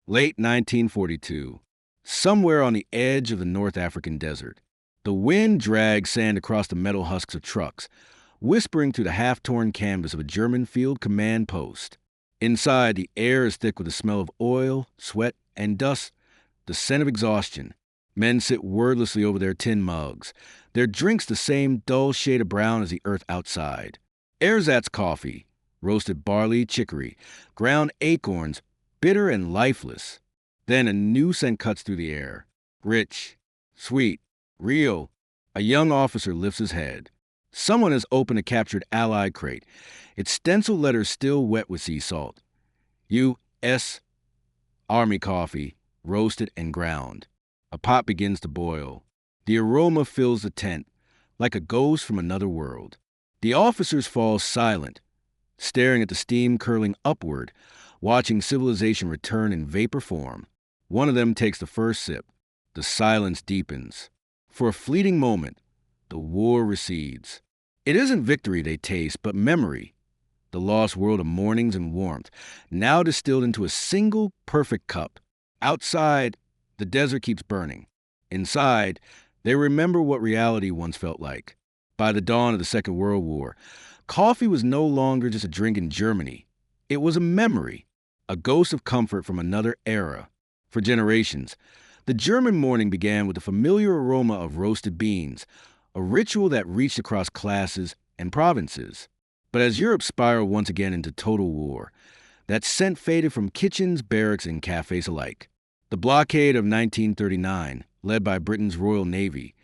Late 1942. Somewhere on the edge of the North African desert, the wind drags sand across the metal husks of trucks, whispering through the half-torn canvas of a German field command post. Inside, the air is thick with the smell of oil, sweat, and dust, the scent of exhaustion. Men sit wordlessly over their tin mugs, their drinks the same dull shade of brown as the earth outside. Ersatz coffee, roasted barley, chicory, ground acorns, bitter and lifeless. Then a new scent cuts through the air. Rich, sweet, real. A young officer lifts his head. Someone has opened a captured Allied crate, its stenciled letters still wet with sea salt. U.S. Army coffee, roasted and ground. A pot begins to boil. The aroma fills the tent, like a ghost from another world. The officers fall silent, staring at the steam curling upward, watching civilization return in vapor form. One of them takes the first sip. The silence deepens. For a fleeting moment, the war recedes. It isn't victory they taste, but memory. The lost world of mornings and warmth, now distilled into a single perfect cup. Outside, the desert keeps burning. Inside, they remember what reality once felt like. By the dawn of the Second World War, coffee was no longer just a drink in Germany. It was a memory, a ghost of comfort from another era. For generations, the German morning began with the familiar aroma of roasted beans, a ritual that reached across classes and provinces. But as Europe spiraled once again into total war, that scent faded from kitchens, barracks, and cafés alike. The blockade of 1939, led by Britain's Royal Navy,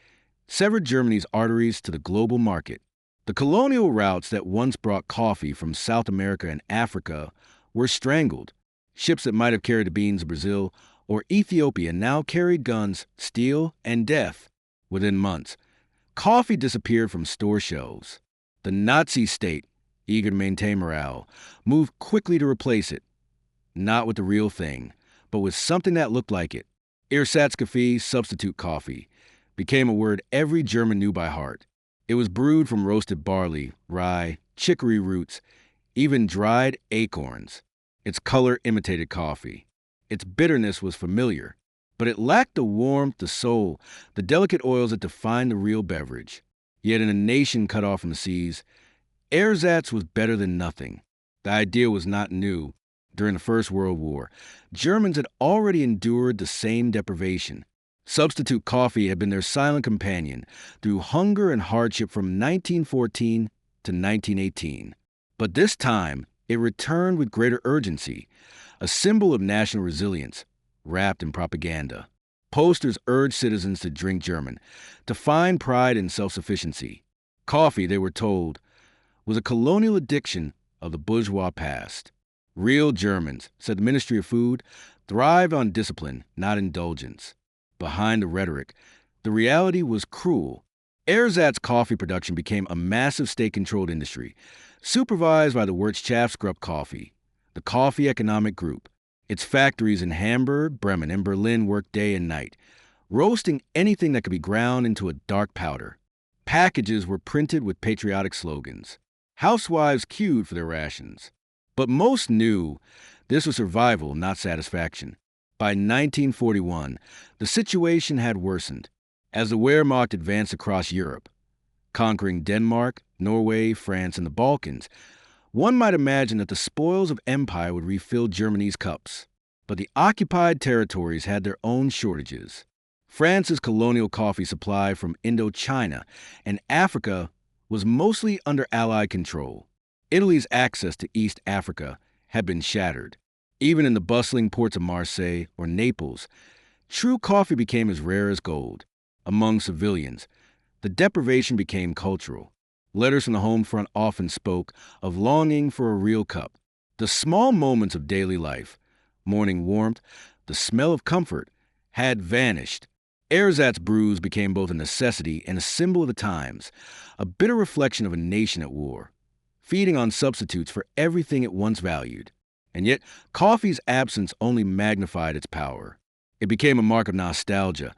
severed Germany's arteries to the global market. The colonial routes that once brought coffee from South America and Africa were strangled. Ships that might have carried the beans of Brazil or Ethiopia now carried guns, steel, and death. Within months, coffee disappeared from store shelves. The Nazi state, eager to maintain morale, moved quickly to replace it. Not with the real thing, but with something that looked like it. Ersatzkaffee, substitute coffee, became a word every German knew by heart. It was brewed from roasted barley, rye, chicory roots, even dried acorns. Its color imitated coffee. Its bitterness was familiar, but it lacked the warmth, the soul, the delicate oils that define the real beverage. Yet in a nation cut off from the seas, ersatz was better than nothing. The idea was not new. During the First World War, Germans had already endured the same deprivation. Substitute coffee had been their silent companion through hunger and hardship from 1914 to 1918. But this time, it returned with greater urgency, a symbol of national resilience, wrapped in propaganda. Posters urged citizens to drink German, to find pride in self-sufficiency. Coffee, they were told, was a colonial addiction of the bourgeois past. Real Germans, said the Ministry of Food, thrived on discipline, not indulgence. Behind the rhetoric, the reality was cruel. Ersatz coffee production became a massive state-controlled industry, supervised by the Wirtschaftsgruppe Coffee, the Coffee Economic Group. Its factories in Hamburg, Bremen, and Berlin worked day and night, roasting anything that could be ground into a dark powder. Packages were printed with patriotic slogans. Housewives queued for their rations. But most knew this was survival, not satisfaction. By 1941, the situation had worsened. As the Wehrmacht advanced across Europe, conquering Denmark, Norway, France, and the Balkans, one might imagine that the spoils of empire would refill Germany's cups. But the occupied territories had their own shortages. France's colonial coffee supply from Indochina and Africa was mostly under Allied control. Italy's access to East Africa had been shattered. Even in the bustling ports of Marseille or Naples, true coffee became as rare as gold. Among civilians, the deprivation became cultural. Letters from the home front often spoke of longing for a real cup. The small moments of daily life, morning warmth, the smell of comfort, had vanished. Ersatz brews became both a necessity and a symbol of the times, a bitter reflection of a nation at war, feeding on substitutes for everything it once valued. And yet, coffee's absence only magnified its power. It became a mark of nostalgia,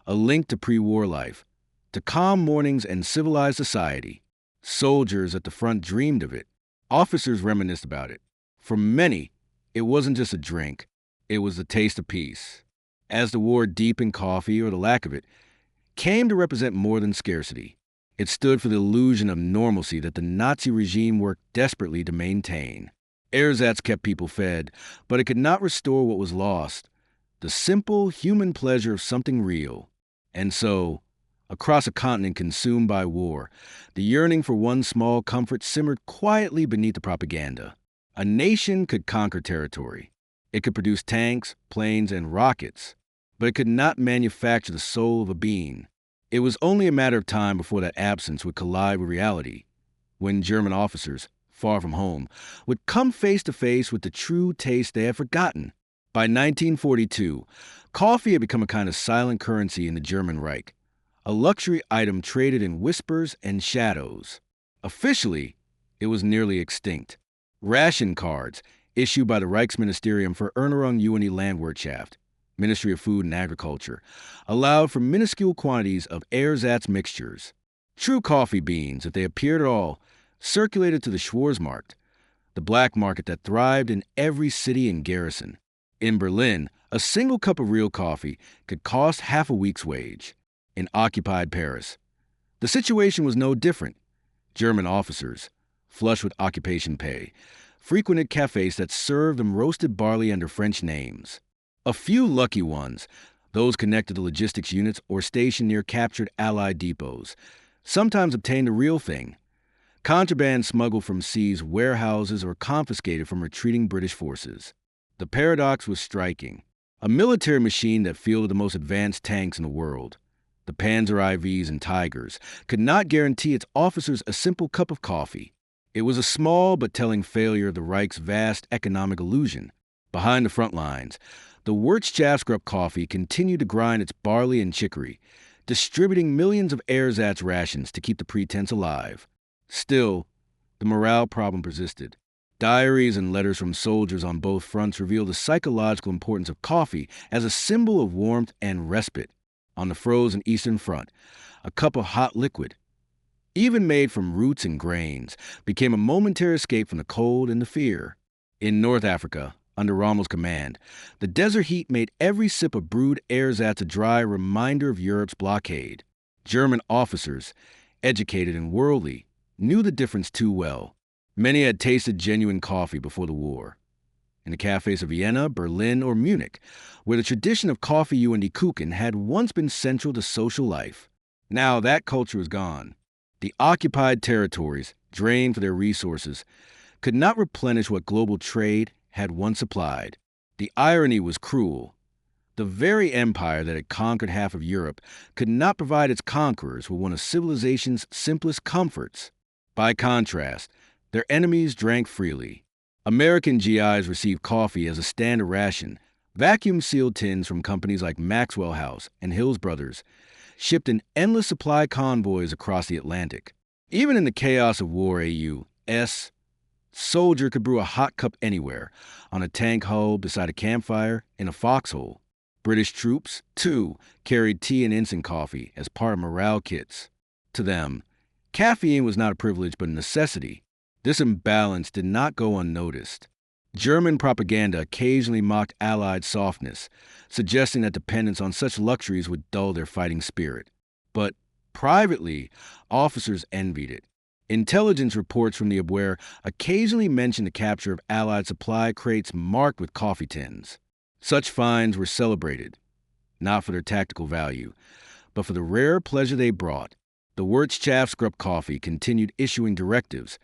a link to pre-war life, to calm mornings and civilized society. Soldiers at the front dreamed of it. Officers reminisced about it. For many, it wasn't just a drink. It was the taste of peace. As the war deepened, coffee, or the lack of it, came to represent more than scarcity. It stood for the illusion of normalcy that the Nazi regime worked desperately to maintain. Ersatz kept people fed, but it could not restore what was lost, the simple human pleasure of something real. And so, across a continent consumed by war, the yearning for one small comfort simmered quietly beneath the propaganda. A nation could conquer territory. It could produce tanks, planes, and rockets, but it could not manufacture the soul of a being. It was only a matter of time before that absence would collide with reality, when German officers, far from home, would come face to face with the true taste they had forgotten. By 1942, coffee had become a kind of silent currency in the German Reich, a luxury item traded in whispers and shadows. Officially, it was nearly extinct. Ration cards, issued by the Reichsministerium für Ernährung und Landwirtschaft, Ministry of Food and Agriculture, allowed for minuscule quantities of ersatz mixtures. True coffee beans, if they appeared at all, circulated to the Schwarzmarkt, the black market that thrived in every city and garrison. In Berlin, a single cup of real coffee could cost half a week's wage. In occupied Paris, the situation was no different. German officers, flush with occupation pay, frequented cafés that served them roasted barley under French names. A few lucky ones, those connected to logistics units or stationed near captured Allied depots, sometimes obtained the real thing. Contraband smuggled from seas, warehouses, or confiscated from retreating British forces. The paradox was striking. A military machine that fielded the most advanced tanks in the world, the Panzer IVs and Tigers, could not guarantee its officers a simple cup of coffee. It was a small but telling failure of the Reich's vast economic illusion. Behind the front lines, the Wirtschaftsgruppe coffee continued to grind its barley and chicory, distributing millions of ersatz rations to keep the pretense alive. Still, the morale problem persisted. Diaries and letters from soldiers on both fronts revealed the psychological importance of coffee as a symbol of warmth and respite. On the frozen Eastern Front, a cup of hot liquid, even made from roots and grains, became a momentary escape from the cold and the fear. In North Africa, under Rommel's command, the desert heat made every sip of brewed ersatz a dry reminder of Europe's blockade. German officers, educated and worldly, knew the difference too well. Many had tasted genuine coffee before the war. In the cafés of Vienna, Berlin, or Munich, where the tradition of Coffee und Kuchen had once been central to social life. Now that culture is gone. The occupied territories, drained for their resources, could not replenish what global trade had once supplied. The irony was cruel. The very empire that had conquered half of Europe could not provide its conquerors with one of civilization's simplest comforts. By contrast, their enemies drank freely. American GIs received coffee as a standard ration, vacuum-sealed tins from companies like Maxwell House and Hills Brothers, shipped in endless supply convoys across the Atlantic. Even in the chaos of war, A.U.S. soldier could brew a hot cup anywhere, on a tank hull, beside a campfire, in a foxhole. British troops, too, carried tea and instant coffee as part of morale kits. To them, caffeine was not a privilege but a necessity. This imbalance did not go unnoticed. German propaganda occasionally mocked Allied softness, suggesting that dependence on such luxuries would dull their fighting spirit. But privately, officers envied it. Intelligence reports from the Abwehr occasionally mentioned the capture of Allied supply crates marked with coffee tins. Such finds were celebrated, not for their tactical value, but for the rare pleasure they brought. The Wirtschaftsgruppe coffee continued issuing directives,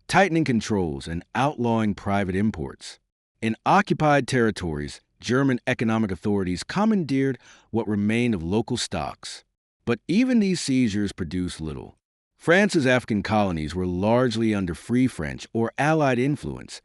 tightening controls and outlawing private imports. In occupied territories, German economic authorities commandeered what remained of local stocks. But even these seizures produced little. France's African colonies were largely under Free French or Allied influence.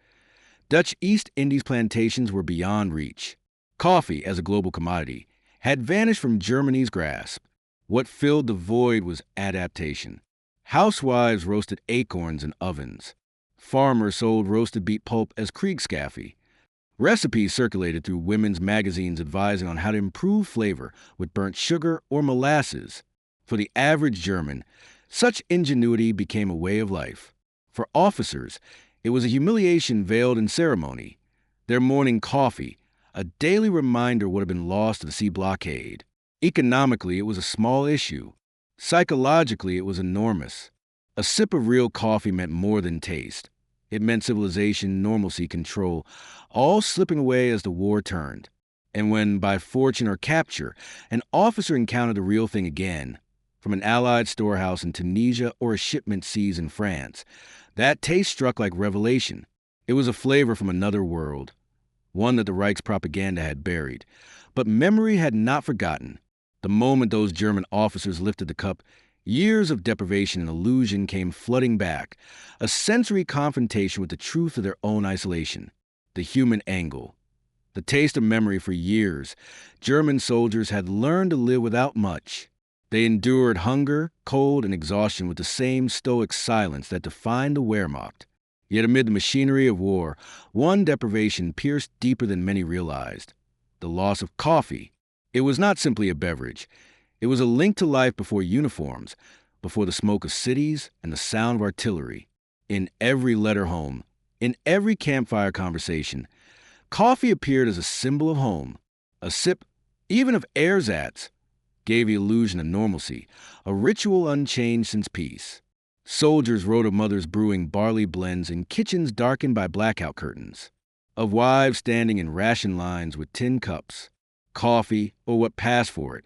Dutch East Indies plantations were beyond reach. Coffee, as a global commodity, had vanished from Germany's grasp. What filled the void was adaptation. Housewives roasted acorns in ovens. Farmers sold roasted beet pulp as Kriegskaffee. Recipes circulated through women's magazines advising on how to improve flavor with burnt sugar or molasses. For the average German, such ingenuity became a way of life. For officers, it was a humiliation veiled in ceremony. Their morning coffee, A daily reminder would have been lost to the sea blockade. Economically, it was a small issue. Psychologically, it was enormous. A sip of real coffee meant more than taste. It meant civilization, normalcy, control, all slipping away as the war turned. And when, by fortune or capture, an officer encountered the real thing again, from an Allied storehouse in Tunisia or a shipment seized in France, that taste struck like revelation. It was a flavor from another world, one that the Reich's propaganda had buried. But memory had not forgotten. The moment those German officers lifted the cup, years of deprivation and illusion came flooding back, a sensory confrontation with the truth of their own isolation, the human angle. The taste of memory for years, German soldiers had learned to live without much. They endured hunger, cold, and exhaustion with the same stoic silence that defined the Wehrmacht. Yet amid the machinery of war, one deprivation pierced deeper than many realized: the loss of coffee. It was not simply a beverage. It was a link to life before uniforms, before the smoke of cities and the sound of artillery. In every letter home, in every campfire conversation, coffee appeared as a symbol of home. A sip, even of ersatz, gave the illusion of normalcy, a ritual unchanged since peace. Soldiers wrote of mothers brewing barley blends in kitchens darkened by blackout curtains, of wives standing in ration lines with tin cups. Coffee, or what passed for it,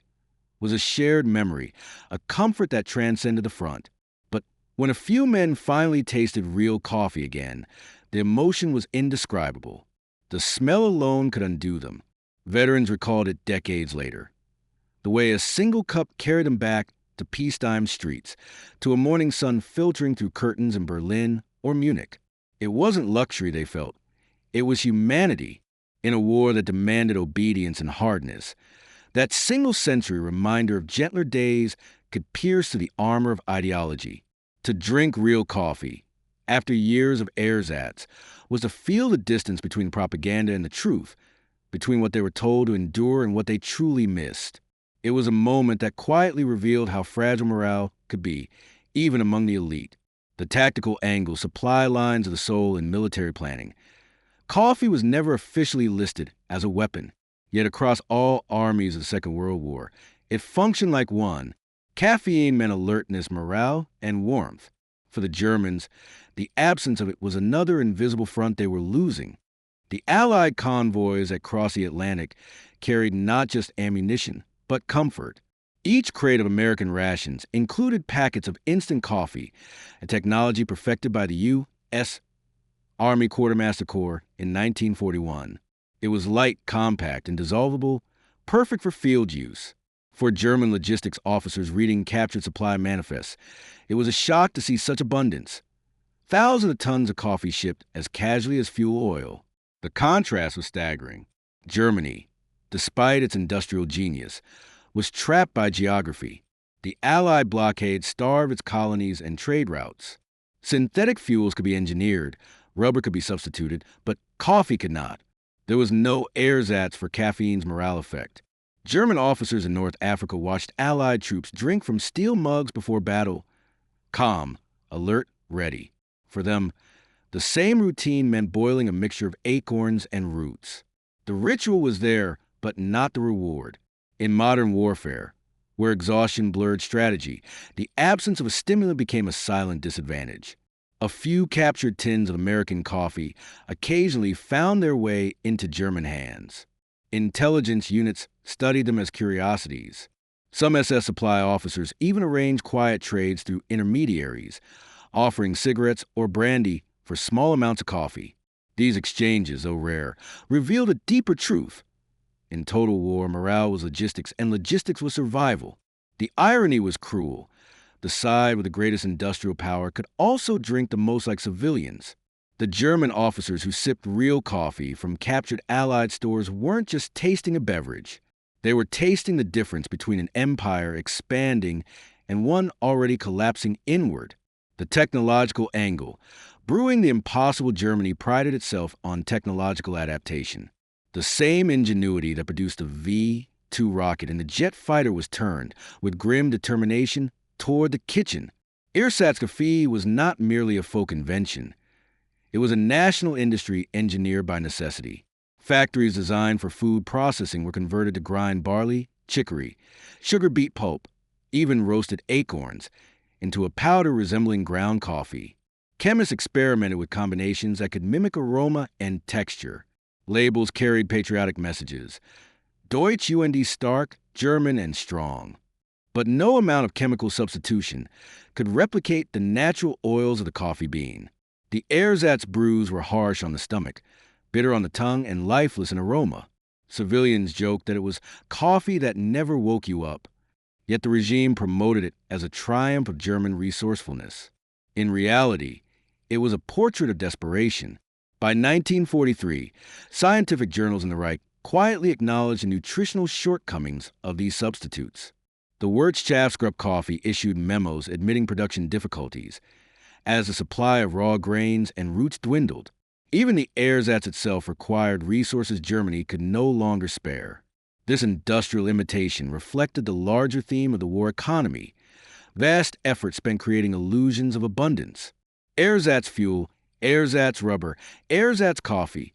was a shared memory, a comfort that transcended the front. But when a few men finally tasted real coffee again, the emotion was indescribable. The smell alone could undo them. Veterans recalled it decades later. The way a single cup carried them back to peacetime streets, to a morning sun filtering through curtains in Berlin or Munich. It wasn't luxury they felt. It was humanity in a war that demanded obedience and hardness. That single sensory reminder of gentler days could pierce through the armor of ideology. To drink real coffee, after years of ersatz, was to feel the distance between propaganda and the truth, between what they were told to endure and what they truly missed. It was a moment that quietly revealed how fragile morale could be, even among the elite. The tactical angles, supply lines of the soul in military planning. Coffee was never officially listed as a weapon, yet across all armies of the Second World War, it functioned like one. Caffeine meant alertness, morale, and warmth. For the Germans, the absence of it was another invisible front they were losing. The Allied convoys that crossed the Atlantic carried not just ammunition, but comfort. Each crate of American rations included packets of instant coffee, a technology perfected by the U.S. Army Quartermaster Corps in 1941. It was light, compact, and dissolvable, perfect for field use. For German logistics officers reading captured supply manifests, it was a shock to see such abundance. Thousands of tons of coffee shipped as casually as fuel oil. The contrast was staggering. Germany, despite its industrial genius, was trapped by geography. The Allied blockade starved its colonies and trade routes. Synthetic fuels could be engineered, rubber could be substituted, but coffee could not. There was no ersatz for caffeine's morale effect. German officers in North Africa watched Allied troops drink from steel mugs before battle. Calm, alert, ready. For them, the same routine meant boiling a mixture of acorns and roots. The ritual was there, but not the reward. In modern warfare, where exhaustion blurred strategy, the absence of a stimulant became a silent disadvantage. A few captured tins of American coffee occasionally found their way into German hands. Intelligence units studied them as curiosities. Some SS supply officers even arranged quiet trades through intermediaries, offering cigarettes or brandy for small amounts of coffee. These exchanges, though rare, revealed a deeper truth. In total war, morale was logistics, and logistics was survival. The irony was cruel. The side with the greatest industrial power could also drink the most like civilians. The German officers who sipped real coffee from captured Allied stores weren't just tasting a beverage. They were tasting the difference between an empire expanding and one already collapsing inward. The technological angle. Brewing the impossible Germany prided itself on technological adaptation. The same ingenuity that produced the V-2 rocket and the jet fighter was turned, with grim determination, toward the kitchen. Ersatz coffee was not merely a folk invention. It was a national industry engineered by necessity. Factories designed for food processing were converted to grind barley, chicory, sugar beet pulp, even roasted acorns, into a powder resembling ground coffee. Chemists experimented with combinations that could mimic aroma and texture. Labels carried patriotic messages: Deutsch und stark, German and strong. But no amount of chemical substitution could replicate the natural oils of the coffee bean. The ersatz brews were harsh on the stomach, bitter on the tongue, and lifeless in aroma. Civilians joked that it was coffee that never woke you up, yet the regime promoted it as a triumph of German resourcefulness. In reality, it was a portrait of desperation. By 1943, scientific journals in the Reich quietly acknowledged the nutritional shortcomings of these substitutes. The Wirtschaftsgruppe Coffee issued memos admitting production difficulties. As the supply of raw grains and roots dwindled, even the ersatz itself required resources Germany could no longer spare. This industrial imitation reflected the larger theme of the war economy: vast effort spent creating illusions of abundance. Ersatz fuel, ersatz rubber, ersatz coffee,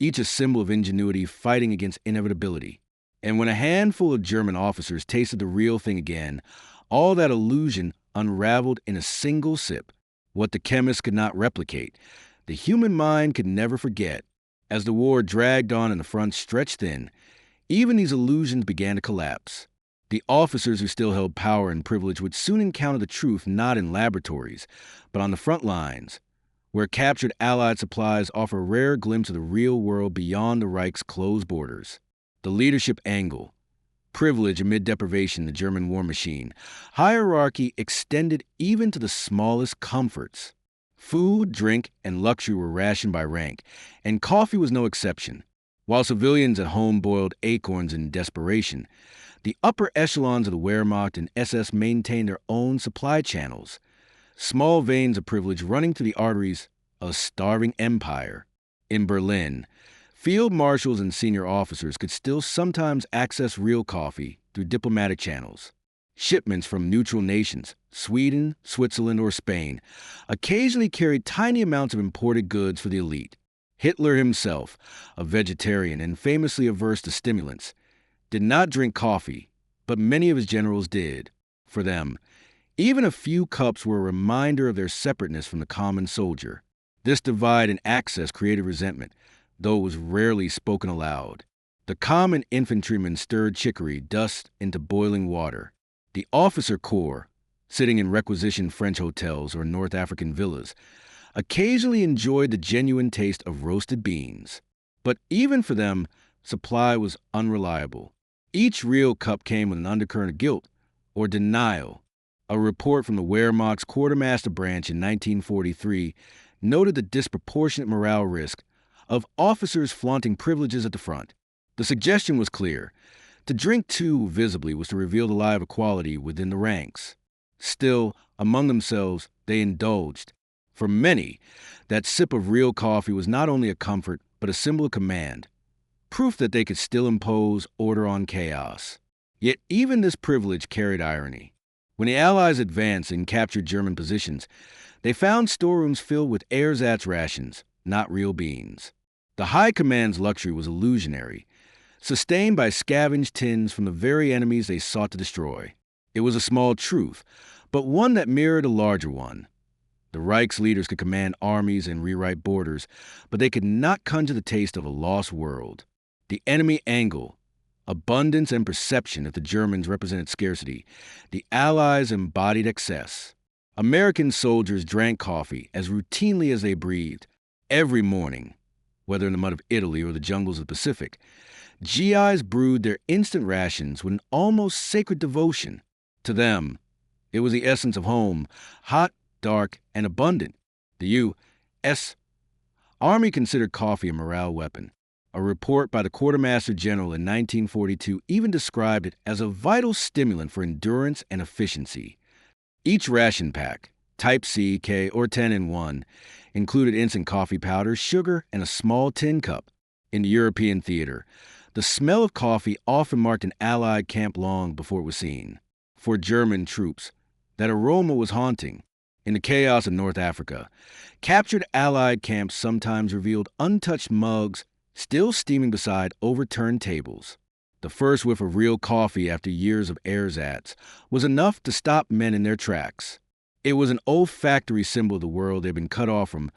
each a symbol of ingenuity fighting against inevitability. And when a handful of German officers tasted the real thing again, all that illusion unraveled in a single sip. What the chemists could not replicate, the human mind could never forget. As the war dragged on and the front stretched thin, even these illusions began to collapse. The officers who still held power and privilege would soon encounter the truth not in laboratories, but on the front lines, where captured Allied supplies offer a rare glimpse of the real world beyond the Reich's closed borders. The leadership angle. Privilege amid deprivation, the German war machine. Hierarchy extended even to the smallest comforts. Food, drink, and luxury were rationed by rank, and coffee was no exception. While civilians at home boiled acorns in desperation, the upper echelons of the Wehrmacht and SS maintained their own supply channels, small veins of privilege running through the arteries of a starving empire. In Berlin, field marshals and senior officers could still sometimes access real coffee through diplomatic channels. Shipments from neutral nations, Sweden, Switzerland, or Spain, occasionally carried tiny amounts of imported goods for the elite. Hitler himself, a vegetarian and famously averse to stimulants, did not drink coffee, but many of his generals did. For them, even a few cups were a reminder of their separateness from the common soldier. This divide in access created resentment, though it was rarely spoken aloud. The common infantryman stirred chicory dust into boiling water. The officer corps, sitting in requisitioned French hotels or North African villas, occasionally enjoyed the genuine taste of roasted beans. But even for them, supply was unreliable. Each real cup came with an undercurrent of guilt or denial. A report from the Wehrmacht's quartermaster branch in 1943 noted the disproportionate morale risk of officers flaunting privileges at the front. The suggestion was clear: to drink too visibly was to reveal the lie of equality within the ranks. Still, among themselves, they indulged. For many, that sip of real coffee was not only a comfort, but a symbol of command, proof that they could still impose order on chaos. Yet even this privilege carried irony. When the Allies advanced and captured German positions, they found storerooms filled with ersatz rations, not real beans. The High Command's luxury was illusionary, sustained by scavenged tins from the very enemies they sought to destroy. It was a small truth, but one that mirrored a larger one. The Reich's leaders could command armies and rewrite borders, but they could not conjure the taste of a lost world. The enemy angle, abundance and perception if the Germans represented scarcity, the Allies embodied excess. American soldiers drank coffee as routinely as they breathed. Every morning, whether in the mud of Italy or the jungles of the Pacific, GIs brewed their instant rations with an almost sacred devotion. To them, it was the essence of home, hot, dark, and abundant. The U.S. Army considered coffee a morale weapon. A report by the Quartermaster General in 1942 even described it as a vital stimulant for endurance and efficiency. Each ration pack, Type C, K, or 10 in 1, included instant coffee powder, sugar, and a small tin cup. In the European theater, the smell of coffee often marked an Allied camp long before it was seen. For German troops, that aroma was haunting. In the chaos of North Africa, captured Allied camps sometimes revealed untouched mugs, still steaming beside overturned tables. The first whiff of real coffee after years of ersatz was enough to stop men in their tracks. It was an olfactory symbol of the world they'd been cut off from,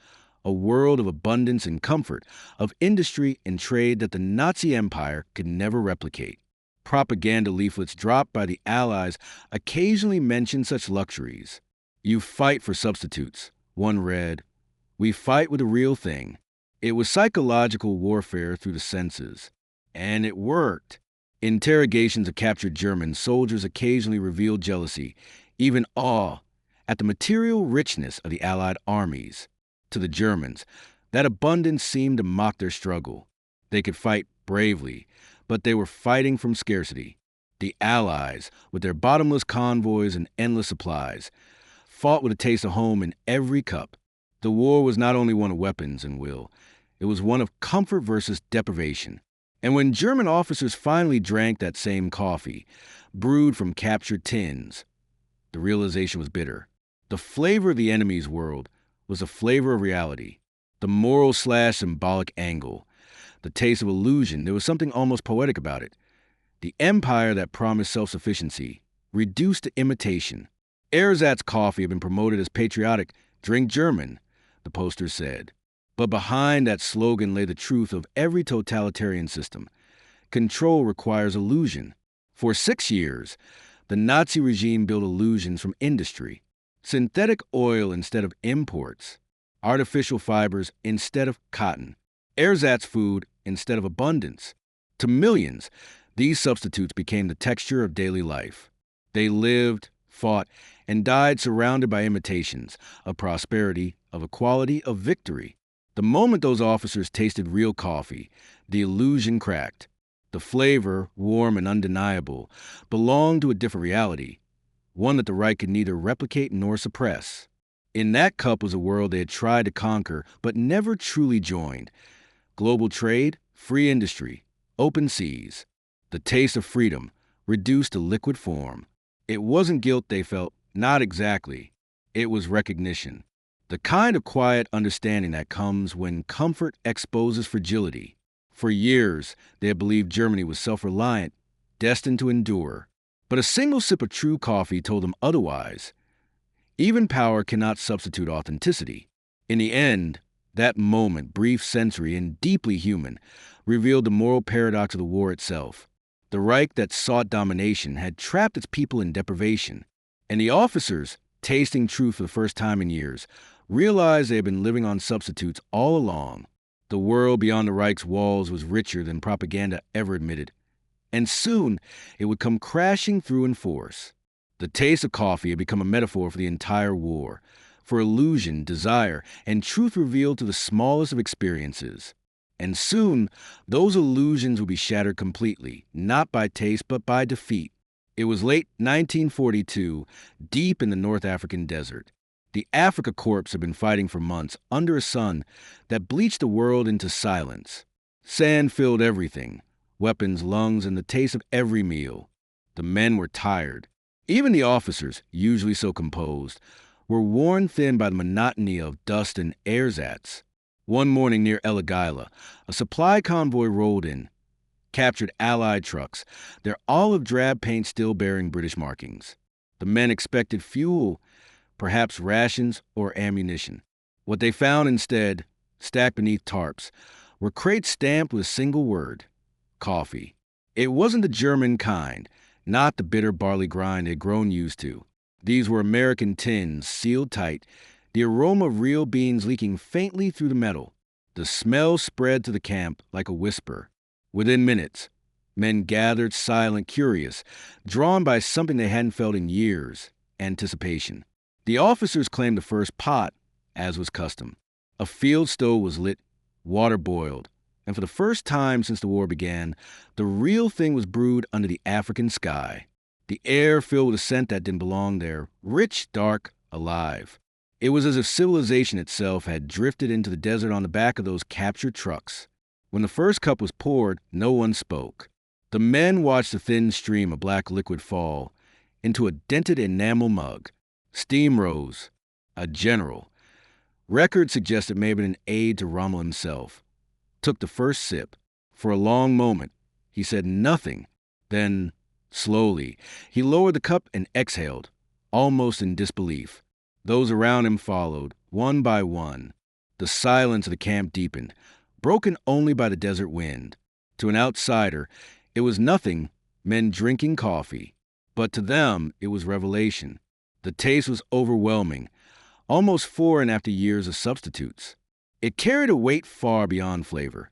a world of abundance and comfort, of industry and trade that the Nazi Empire could never replicate. Propaganda leaflets dropped by the Allies occasionally mentioned such luxuries. "You fight for substitutes," one read. "We fight with the real thing." It was psychological warfare through the senses. And it worked. Interrogations of captured German soldiers occasionally revealed jealousy, even awe, at the material richness of the Allied armies. To the Germans, that abundance seemed to mock their struggle. They could fight bravely, but they were fighting from scarcity. The Allies, with their bottomless convoys and endless supplies, fought with a taste of home in every cup. The war was not only one of weapons and will, it was one of comfort versus deprivation. And when German officers finally drank that same coffee, brewed from captured tins, the realization was bitter. The flavor of the enemy's world was the flavor of reality, the moral/symbolic angle, the taste of illusion. There was something almost poetic about it. The empire that promised self-sufficiency, reduced to imitation. Ersatz coffee had been promoted as patriotic. "Drink German," the posters said. But behind that slogan lay the truth of every totalitarian system. Control requires illusion. For 6 years, the Nazi regime built illusions from industry. Synthetic oil instead of imports. Artificial fibers instead of cotton. Ersatz food instead of abundance. To millions, these substitutes became the texture of daily life. They lived, fought, and died surrounded by imitations of prosperity, of equality, of victory. The moment those officers tasted real coffee, the illusion cracked. The flavor, warm and undeniable, belonged to a different reality, one that the right could neither replicate nor suppress. In that cup was a world they had tried to conquer but never truly joined. Global trade, free industry, open seas. The taste of freedom, reduced to liquid form. It wasn't guilt they felt, not exactly. It was recognition. The kind of quiet understanding that comes when comfort exposes fragility. For years, they had believed Germany was self-reliant, destined to endure. But a single sip of true coffee told them otherwise. Even power cannot substitute authenticity. In the end, that moment, brief, sensory, and deeply human, revealed the moral paradox of the war itself. The Reich that sought domination had trapped its people in deprivation. And the officers, tasting truth for the first time in years, realized they had been living on substitutes all along. The world beyond the Reich's walls was richer than propaganda ever admitted. And soon, it would come crashing through in force. The taste of coffee had become a metaphor for the entire war, for illusion, desire, and truth revealed to the smallest of experiences. And soon, those illusions would be shattered completely, not by taste but by defeat. It was late 1942, deep in the North African desert. The Afrika Korps had been fighting for months under a sun that bleached the world into silence. Sand filled everything, weapons, lungs, and the taste of every meal. The men were tired. Even the officers, usually so composed, were worn thin by the monotony of dust and ersatz. One morning near El Agheila, a supply convoy rolled in, captured Allied trucks, their olive-drab paint still bearing British markings. The men expected fuel, perhaps rations or ammunition. What they found instead, stacked beneath tarps, were crates stamped with a single word: coffee. It wasn't the German kind, not the bitter barley grind they'd grown used to. These were American tins, sealed tight, the aroma of real beans leaking faintly through the metal. The smell spread to the camp like a whisper. Within minutes, men gathered, silent, curious, drawn by something they hadn't felt in years: anticipation. The officers claimed the first pot, as was custom. A field stove was lit, water boiled, and for the first time since the war began, the real thing was brewed under the African sky. The air filled with a scent that didn't belong there, rich, dark, alive. It was as if civilization itself had drifted into the desert on the back of those captured trucks. When the first cup was poured, no one spoke. The men watched the thin stream of black liquid fall into a dented enamel mug. Steam rose. A general. Records suggest it may have been an aide to Rommel himself. took the first sip. For a long moment, he said nothing. Then, slowly, he lowered the cup and exhaled, almost in disbelief. Those around him followed, one by one. The silence of the camp deepened, broken only by the desert wind. To an outsider, it was nothing, men drinking coffee. But to them, it was revelation. The taste was overwhelming, almost foreign after years of substitutes. It carried a weight far beyond flavor,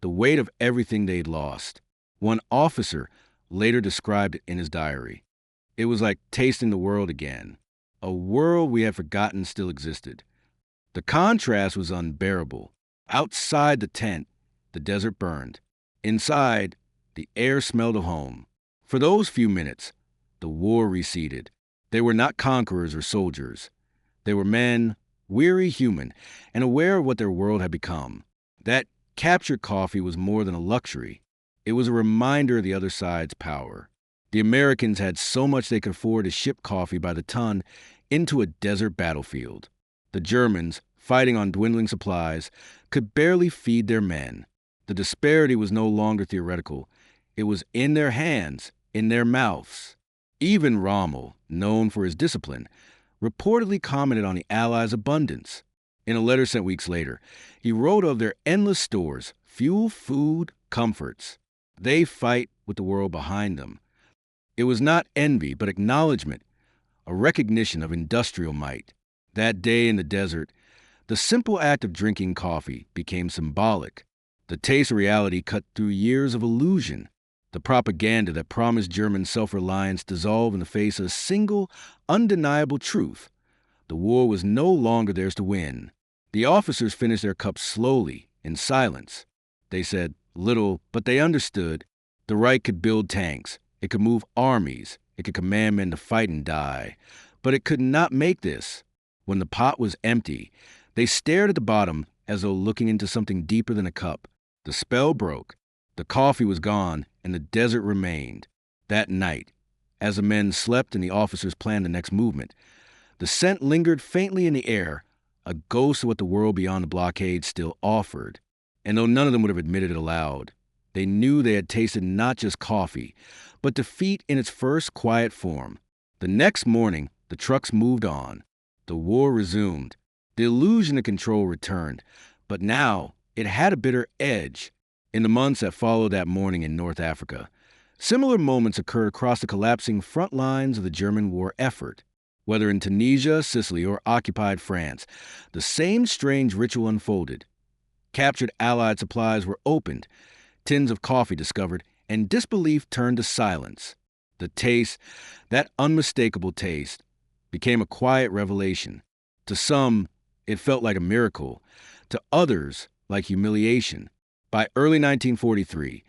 the weight of everything they'd lost. One officer later described it in his diary. It was like tasting the world again, a world we had forgotten still existed. The contrast was unbearable. Outside the tent, the desert burned. Inside, the air smelled of home. For those few minutes, the war receded. They were not conquerors or soldiers. They were men, weary human, and aware of what their world had become. That captured coffee was more than a luxury. It was a reminder of the other side's power. The Americans had so much they could afford to ship coffee by the ton into a desert battlefield. The Germans, fighting on dwindling supplies, could barely feed their men. The disparity was no longer theoretical. It was in their hands, in their mouths. Even Rommel, known for his discipline, reportedly commented on the Allies' abundance. In a letter sent weeks later, he wrote of their endless stores, fuel, food, comforts. They fight with the world behind them. It was not envy, but acknowledgement, a recognition of industrial might. That day in the desert, the simple act of drinking coffee became symbolic. The taste of reality cut through years of illusion. The propaganda that promised German self-reliance dissolved in the face of a single, undeniable truth. The war was no longer theirs to win. The officers finished their cups slowly, in silence. They said little, but they understood. The Reich could build tanks. It could move armies. It could command men to fight and die. But it could not make this. When the pot was empty, they stared at the bottom as though looking into something deeper than a cup. The spell broke. The coffee was gone, and the desert remained. That night, as the men slept and the officers planned the next movement, the scent lingered faintly in the air, a ghost of what the world beyond the blockade still offered. And though none of them would have admitted it aloud, they knew they had tasted not just coffee, but defeat in its first quiet form. The next morning, the trucks moved on. The war resumed. The illusion of control returned, but now it had a bitter edge. In the months that followed that morning in North Africa, similar moments occurred across the collapsing front lines of the German war effort. Whether in Tunisia, Sicily, or occupied France, the same strange ritual unfolded. Captured Allied supplies were opened, tins of coffee discovered, and disbelief turned to silence. The taste, that unmistakable taste, became a quiet revelation. To some, it felt like a miracle. To others, like humiliation. By early 1943,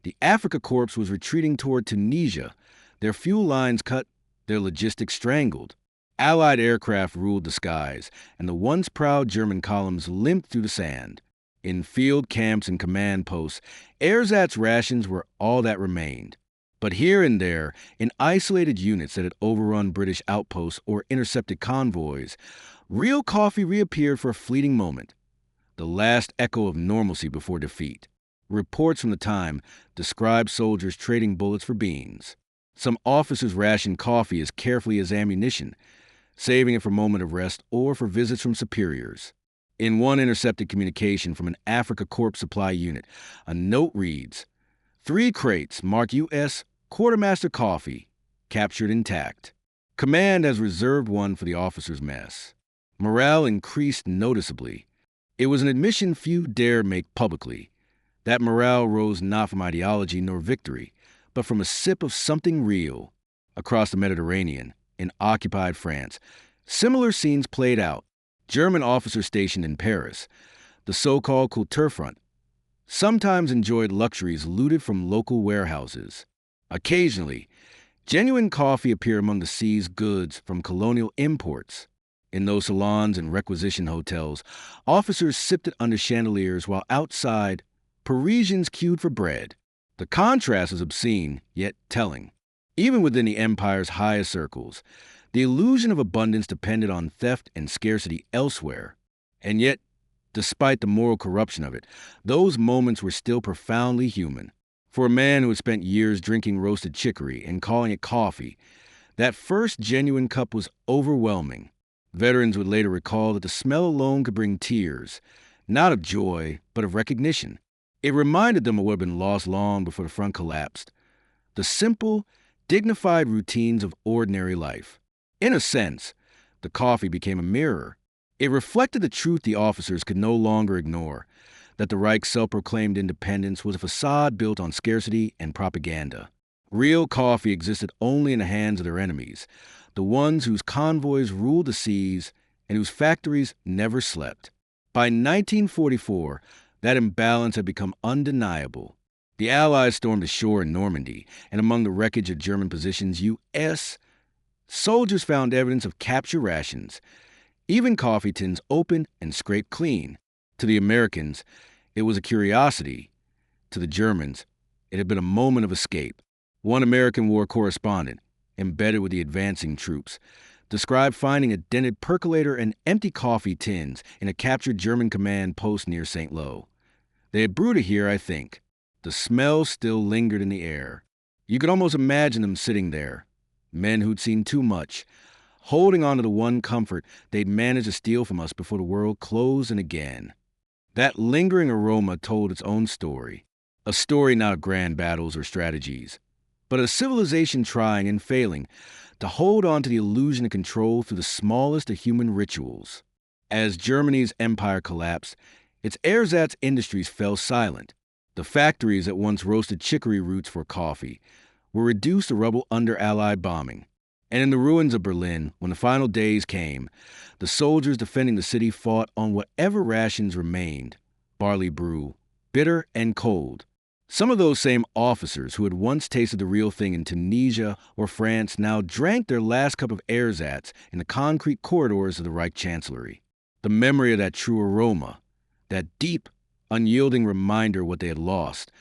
the Afrika Korps was retreating toward Tunisia, their fuel lines cut, their logistics strangled. Allied aircraft ruled the skies, and the once proud German columns limped through the sand. In field camps and command posts, ersatz rations were all that remained. But here and there, in isolated units that had overrun British outposts or intercepted convoys, real coffee reappeared for a fleeting moment. The last echo of normalcy before defeat. Reports from the time described soldiers trading bullets for beans. Some officers rationed coffee as carefully as ammunition, saving it for a moment of rest or for visits from superiors. In one intercepted communication from an Afrika Korps supply unit, a note reads, 3 crates marked U.S. Quartermaster coffee, captured intact. Command has reserved one for the officers' mess. Morale increased noticeably. It was an admission few dared make publicly. That morale rose not from ideology nor victory, but from a sip of something real. Across the Mediterranean, in occupied France, similar scenes played out. German officers stationed in Paris, the so-called Kulturfront, sometimes enjoyed luxuries looted from local warehouses. Occasionally, genuine coffee appeared among the seized goods from colonial imports. In those salons and requisition hotels, officers sipped it under chandeliers while outside, Parisians queued for bread. The contrast was obscene, yet telling. Even within the empire's highest circles, the illusion of abundance depended on theft and scarcity elsewhere. And yet, Despite the moral corruption of it, those moments were still profoundly human. For a man who had spent years drinking roasted chicory and calling it coffee, that first genuine cup was overwhelming. Veterans would later recall that the smell alone could bring tears, not of joy, but of recognition. It reminded them of what had been lost long before the front collapsed. The simple, dignified routines of ordinary life. In a sense, the coffee became a mirror. It reflected the truth the officers could no longer ignore, that the Reich's self-proclaimed independence was a facade built on scarcity and propaganda. Real coffee existed only in the hands of their enemies, the ones whose convoys ruled the seas and whose factories never slept. By 1944, that imbalance had become undeniable. The Allies stormed ashore in Normandy, and among the wreckage of German positions, U.S. soldiers found evidence of captured rations, even coffee tins opened and scraped clean. To the Americans, it was a curiosity. To the Germans, it had been a moment of escape. One American war correspondent, embedded with the advancing troops, described finding a dented percolator and empty coffee tins in a captured German command post near St. Lo. They had brewed it here, I think. The smell still lingered in the air. You could almost imagine them sitting there, men who'd seen too much, holding on to the one comfort they'd managed to steal from us before the world closed in again. That lingering aroma told its own story, a story not of grand battles or strategies, but a civilization trying and failing to hold on to the illusion of control through the smallest of human rituals. As Germany's empire collapsed, its ersatz industries fell silent. The factories that once roasted chicory roots for coffee were reduced to rubble under Allied bombing. And in the ruins of Berlin, when the final days came, the soldiers defending the city fought on whatever rations remained, barley brew, bitter and cold. Some of those same officers who had once tasted the real thing in Tunisia or France now drank their last cup of ersatz in the concrete corridors of the Reich Chancellery. The memory of that true aroma, that deep, unyielding reminder of what they had lost,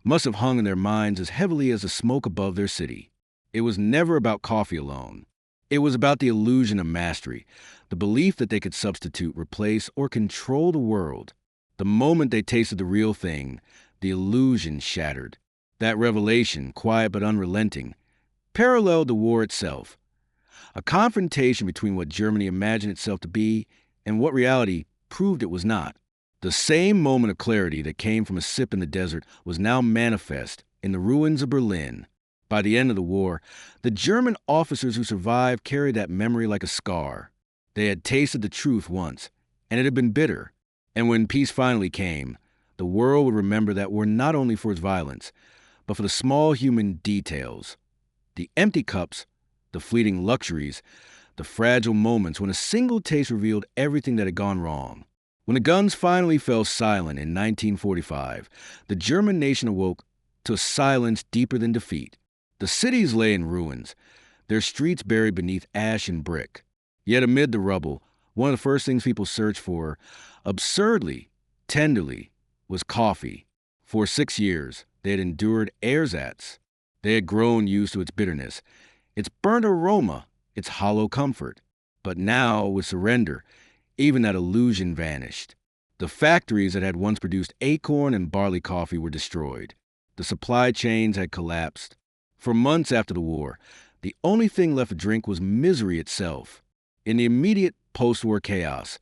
must have hung in their minds as heavily as the smoke above their city. It was never about coffee alone. It was about the illusion of mastery, the belief that they could substitute, replace, or control the world. The moment they tasted the real thing, the illusion shattered. That revelation, quiet but unrelenting, paralleled the war itself. A confrontation between what Germany imagined itself to be and what reality proved it was not. The same moment of clarity that came from a sip in the desert was now manifest in the ruins of Berlin. By the end of the war, the German officers who survived carried that memory like a scar. They had tasted the truth once, and it had been bitter. And when peace finally came, the world would remember that war not only for its violence, but for the small human details, the empty cups, the fleeting luxuries, the fragile moments when a single taste revealed everything that had gone wrong. When the guns finally fell silent in 1945, the German nation awoke to a silence deeper than defeat. The cities lay in ruins, their streets buried beneath ash and brick. Yet amid the rubble, one of the first things people searched for, absurdly, tenderly, was coffee. For 6 years, they had endured ersatz. They had grown used to its bitterness, its burnt aroma, its hollow comfort. But now, with surrender, even that illusion vanished. The factories that had once produced acorn and barley coffee were destroyed. The supply chains had collapsed. For months after the war, the only thing left to drink was misery itself. In the immediate post-war chaos,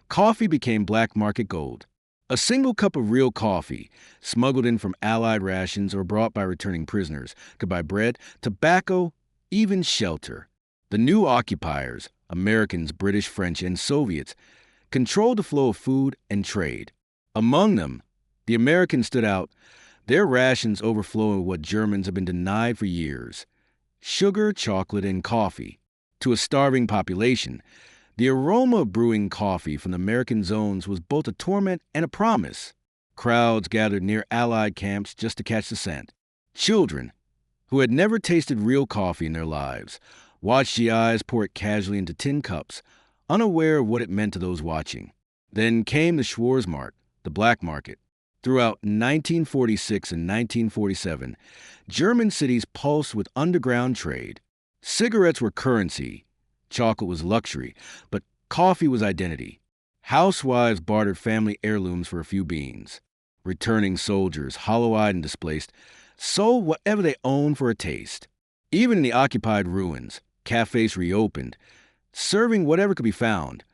coffee became black market gold. A single cup of real coffee, smuggled in from Allied rations or brought by returning prisoners, could buy bread, tobacco, even shelter. The new occupiers, Americans, British, French, and Soviets, controlled the flow of food and trade. Among them, the Americans stood out, their rations overflowing with what Germans had been denied for years: sugar, chocolate, and coffee. To a starving population, the aroma of brewing coffee from the American zones was both a torment and a promise. Crowds gathered near Allied camps just to catch the scent. Children, who had never tasted real coffee in their lives, watched GIs pour it casually into tin cups, unaware of what it meant to those watching. Then came the Schwarzmarkt, the black market. Throughout 1946 and 1947, German cities pulsed with underground trade. Cigarettes were currency, chocolate was luxury, but coffee was identity. Housewives bartered family heirlooms for a few beans. Returning soldiers, hollow-eyed and displaced, sold whatever they owned for a taste. Even in the occupied ruins, cafés reopened, serving whatever could be found,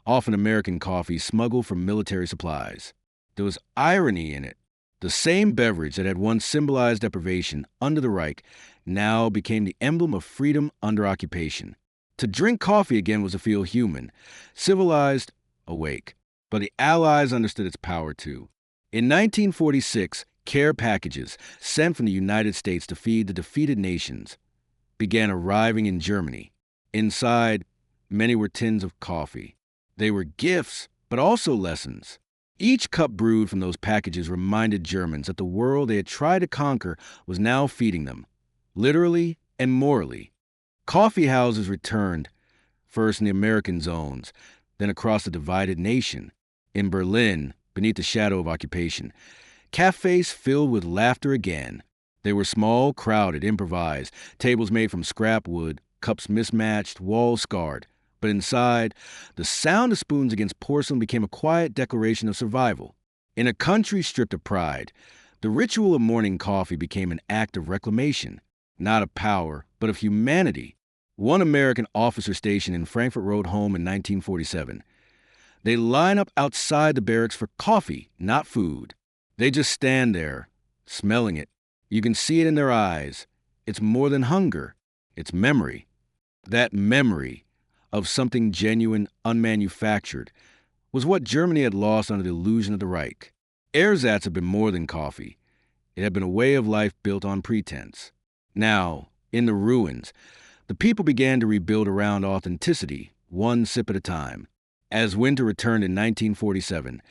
often American coffee smuggled from military supplies. There was irony in it. The same beverage that had once symbolized deprivation under the Reich now became the emblem of freedom under occupation. To drink coffee again was to feel human, civilized, awake. But the Allies understood its power too. In 1946, care packages sent from the United States to feed the defeated nations began arriving in Germany. Inside, many were tins of coffee. They were gifts, but also lessons. Each cup brewed from those packages reminded Germans that the world they had tried to conquer was now feeding them, literally and morally. Coffee houses returned, first in the American zones, then across the divided nation. In Berlin, beneath the shadow of occupation, cafés filled with laughter again. They were small, crowded, improvised, tables made from scrap wood, cups mismatched, walls scarred. But inside, the sound of spoons against porcelain became a quiet declaration of survival. In a country stripped of pride, the ritual of morning coffee became an act of reclamation, not of power, but of humanity. One American officer stationed in Frankfurt wrote home in 1947. They line up outside the barracks for coffee, not food. They just stand there, smelling it. You can see it in their eyes. It's more than hunger. It's memory. That memory of something genuine, unmanufactured, was what Germany had lost under the illusion of the Reich. Ersatz had been more than coffee. It had been a way of life built on pretense. Now, in the ruins, the people began to rebuild around authenticity, one sip at a time. As winter returned in 1947,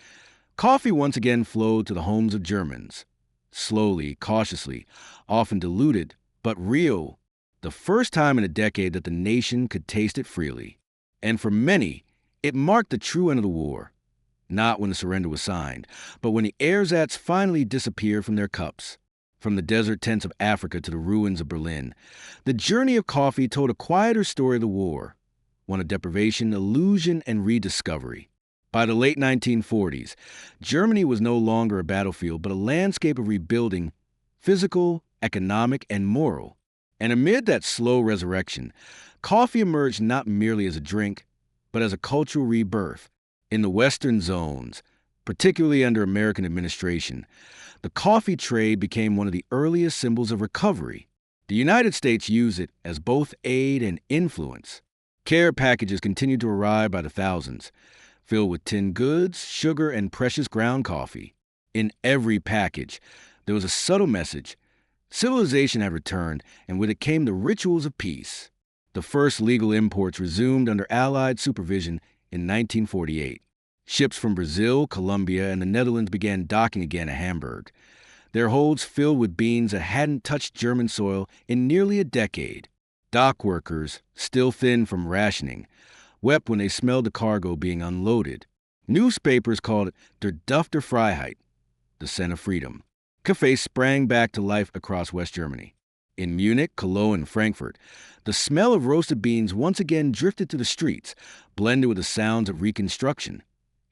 coffee once again flowed to the homes of Germans. Slowly, cautiously, often diluted, but real. The first time in a decade that the nation could taste it freely. And for many, it marked the true end of the war. Not when the surrender was signed, but when the ersatz finally disappeared from their cups. From the desert tents of Africa to the ruins of Berlin, the journey of coffee told a quieter story of the war, one of deprivation, illusion, and rediscovery. By the late 1940s, Germany was no longer a battlefield, but a landscape of rebuilding, physical, economic, and moral. And amid that slow resurrection, coffee emerged not merely as a drink, but as a cultural rebirth. In the Western zones, particularly under American administration, the coffee trade became one of the earliest symbols of recovery. The United States used it as both aid and influence. Care packages continued to arrive by the thousands, filled with tinned goods, sugar, and precious ground coffee. In every package, there was a subtle message. Civilization had returned, and with it came the rituals of peace. The first legal imports resumed under Allied supervision in 1948. Ships from Brazil, Colombia, and the Netherlands began docking again at Hamburg, their holds filled with beans that hadn't touched German soil in nearly a decade. Dock workers, still thin from rationing, wept when they smelled the cargo being unloaded. Newspapers called it der Duft der Freiheit, the scent of freedom. Cafés sprang back to life across West Germany. In Munich, Cologne, and Frankfurt, the smell of roasted beans once again drifted to the streets, blended with the sounds of reconstruction.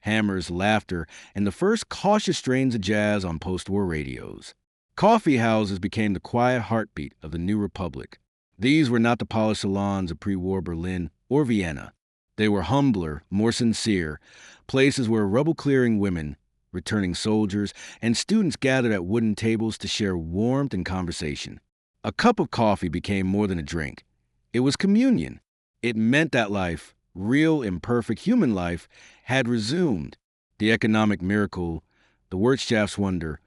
Hammers, laughter, and the first cautious strains of jazz on post-war radios. Coffee houses became the quiet heartbeat of the new republic. These were not the polished salons of pre-war Berlin or Vienna. They were humbler, more sincere, places where rubble-clearing women, returning soldiers, and students gathered at wooden tables to share warmth and conversation. A cup of coffee became more than a drink. It was communion. It meant that life, real, imperfect human life, had resumed. The economic miracle, the Wirtschaftswunder,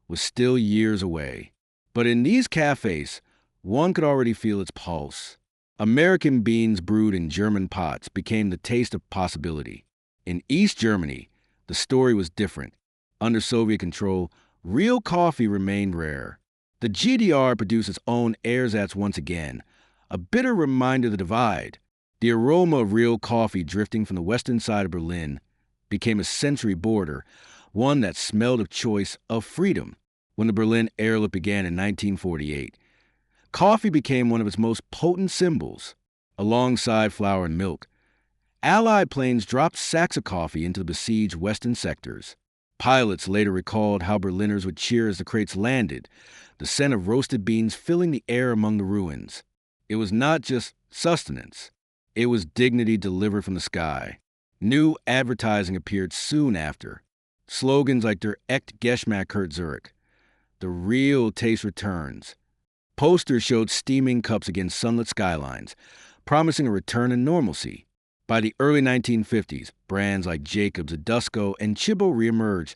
was still years away. But in these cafes, one could already feel its pulse. American beans brewed in German pots became the taste of possibility. In East Germany, the story was different. Under Soviet control, real coffee remained rare. The GDR produced its own ersatz once again, a bitter reminder of the divide. The aroma of real coffee drifting from the western side of Berlin became a sensory border, one that smelled of choice, of freedom. When the Berlin airlift began in 1948, coffee became one of its most potent symbols, alongside flour and milk. Allied planes dropped sacks of coffee into the besieged western sectors. Pilots later recalled how Berliners would cheer as the crates landed, the scent of roasted beans filling the air among the ruins. It was not just sustenance. It was dignity delivered from the sky. New advertising appeared soon after. Slogans like Der echt Geschmack kehrt zurück. The real taste returns. Posters showed steaming cups against sunlit skylines, promising a return to normalcy. By the early 1950s, brands like Jacobs, Adusco, and Chibo reemerged,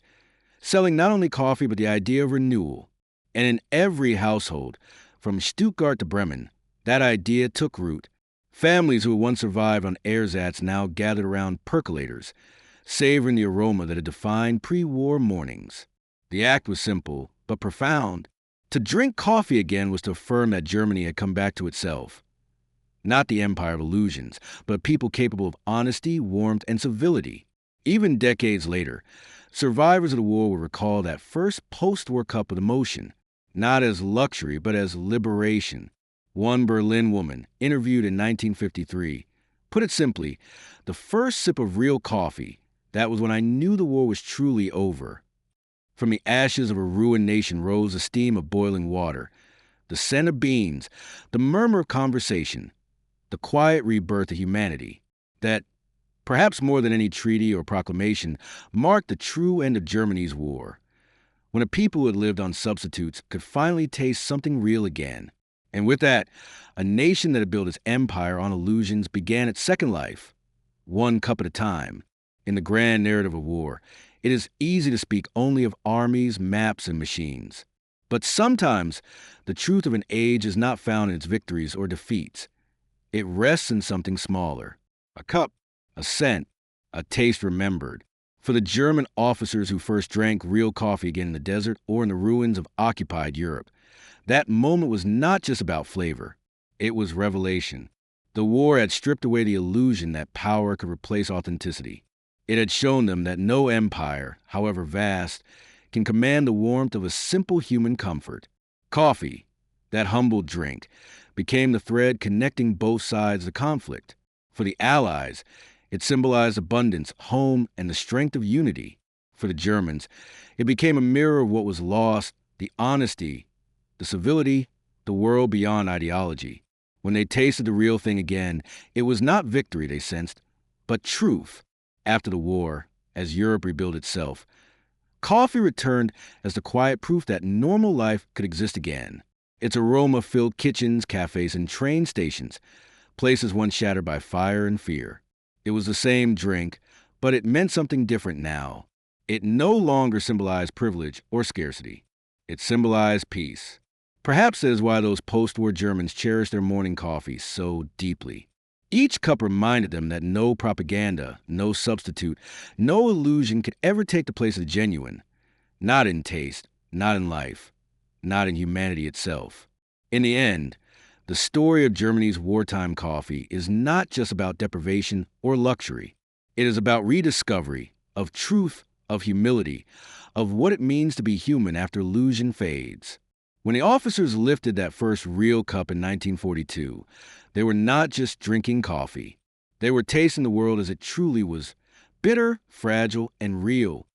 selling not only coffee but the idea of renewal. And in every household, from Stuttgart to Bremen, that idea took root. Families who had once survived on ersatz now gathered around percolators, savoring the aroma that had defined pre-war mornings. The act was simple, but profound. To drink coffee again was to affirm that Germany had come back to itself. Not the empire of illusions, but a people capable of honesty, warmth, and civility. Even decades later, survivors of the war will recall that first post-war cup of emotion, not as luxury, but as liberation. One Berlin woman, interviewed in 1953, put it simply, the first sip of real coffee, that was when I knew the war was truly over. From the ashes of a ruined nation rose the steam of boiling water, the scent of beans, the murmur of conversation, the quiet rebirth of humanity that, perhaps more than any treaty or proclamation, marked the true end of Germany's war, when a people who had lived on substitutes could finally taste something real again. And with that, a nation that had built its empire on illusions began its second life, one cup at a time. In the grand narrative of war, it is easy to speak only of armies, maps, and machines. But sometimes, the truth of an age is not found in its victories or defeats. It rests in something smaller. A cup, a scent, a taste remembered. For the German officers who first drank real coffee again in the desert or in the ruins of occupied Europe, that moment was not just about flavor. It was revelation. The war had stripped away the illusion that power could replace authenticity. It had shown them that no empire, however vast, can command the warmth of a simple human comfort. Coffee, that humble drink, became the thread connecting both sides of the conflict. For the Allies, it symbolized abundance, home, and the strength of unity. For the Germans, it became a mirror of what was lost, the honesty, the civility, the world beyond ideology. When they tasted the real thing again, it was not victory they sensed, but truth. After the war, as Europe rebuilt itself, coffee returned as the quiet proof that normal life could exist again. Its aroma filled kitchens, cafés, and train stations, places once shattered by fire and fear. It was the same drink, but it meant something different now. It no longer symbolized privilege or scarcity. It symbolized peace. Perhaps that is why those post-war Germans cherished their morning coffee so deeply. Each cup reminded them that no propaganda, no substitute, no illusion could ever take the place of the genuine. Not in taste, not in life, not in humanity itself. In the end, the story of Germany's wartime coffee is not just about deprivation or luxury. It is about rediscovery of truth, of humility, of what it means to be human after illusion fades. When the officers lifted that first real cup in 1942, they were not just drinking coffee. They were tasting the world as it truly was, bitter, fragile, and real,